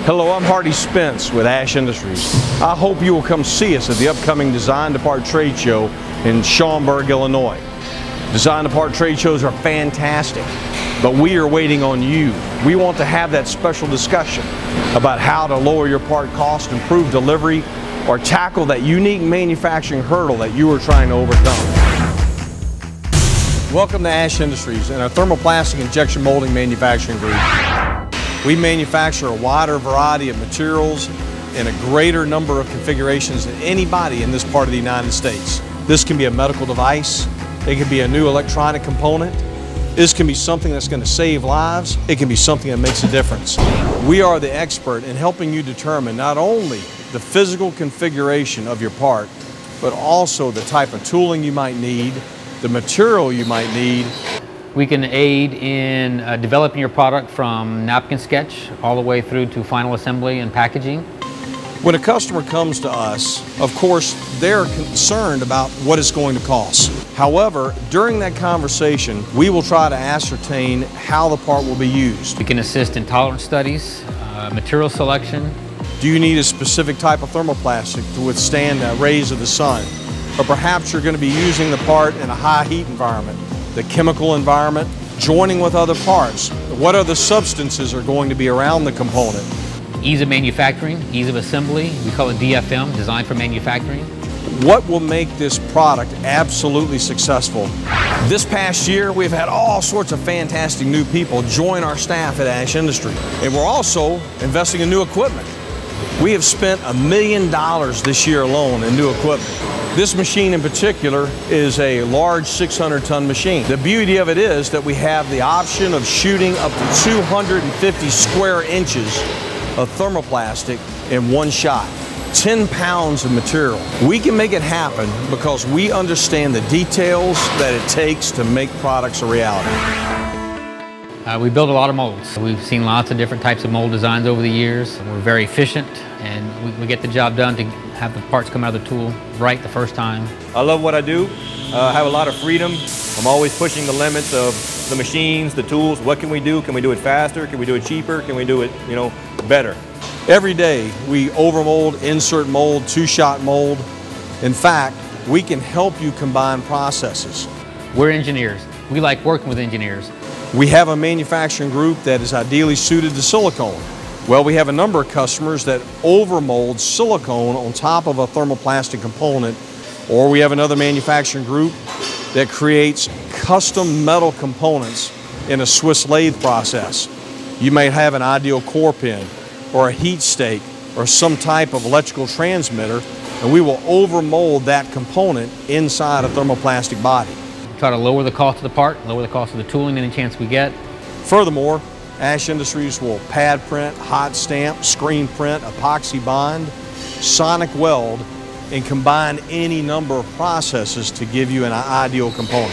Hello, I'm Hartie Spence with Ash Industries. I hope you will come see us at the upcoming Design-2-Part trade show in Schaumburg, Illinois. Design-2-Part trade shows are fantastic, but we are waiting on you. We want to have that special discussion about how to lower your part cost, improve delivery, or tackle that unique manufacturing hurdle that you are trying to overcome. Welcome to Ash Industries and our thermoplastic injection molding manufacturing group. We manufacture a wider variety of materials in a greater number of configurations than anybody in this part of the United States. This can be a medical device, it can be a new electronic component, this can be something that's going to save lives, it can be something that makes a difference. We are the expert in helping you determine not only the physical configuration of your part, but also the type of tooling you might need, the material you might need. We can aid in developing your product from napkin sketch all the way through to final assembly and packaging. When a customer comes to us, of course, they're concerned about what it's going to cost. However, during that conversation, we will try to ascertain how the part will be used. We can assist in tolerance studies, material selection. Do you need a specific type of thermoplastic to withstand the rays of the sun? Or perhaps you're going to be using the part in a high heat environment, the chemical environment, joining with other parts. What other substances are going to be around the component? Ease of manufacturing, ease of assembly. We call it DFM, Design for Manufacturing. What will make this product absolutely successful? This past year, we've had all sorts of fantastic new people join our staff at Ash Industry. And we're also investing in new equipment. We have spent $1 million this year alone in new equipment. This machine in particular is a large 600-ton machine. The beauty of it is that we have the option of shooting up to 250 square inches of thermoplastic in one shot. 10 pounds of material. We can make it happen because we understand the details that it takes to make products a reality. We build a lot of molds. We've seen lots of different types of mold designs over the years. We're very efficient and we get the job done to have the parts come out of the tool right the first time. I love what I do. I have a lot of freedom. I'm always pushing the limits of the machines, the tools. What can we do? Can we do it faster? Can we do it cheaper? Can we do it, better? Every day we overmold, insert mold, two-shot mold. In fact, we can help you combine processes. We're engineers. We like working with engineers. We have a manufacturing group that is ideally suited to silicone. Well, we have a number of customers that overmold silicone on top of a thermoplastic component, or we have another manufacturing group that creates custom metal components in a Swiss lathe process. You may have an ideal core pin or a heat stake or some type of electrical transmitter, and we will overmold that component inside a thermoplastic body. Try to lower the cost of the part, lower the cost of the tooling any chance we get. Furthermore, Ash Industries will pad print, hot stamp, screen print, epoxy bond, sonic weld, and combine any number of processes to give you an ideal component.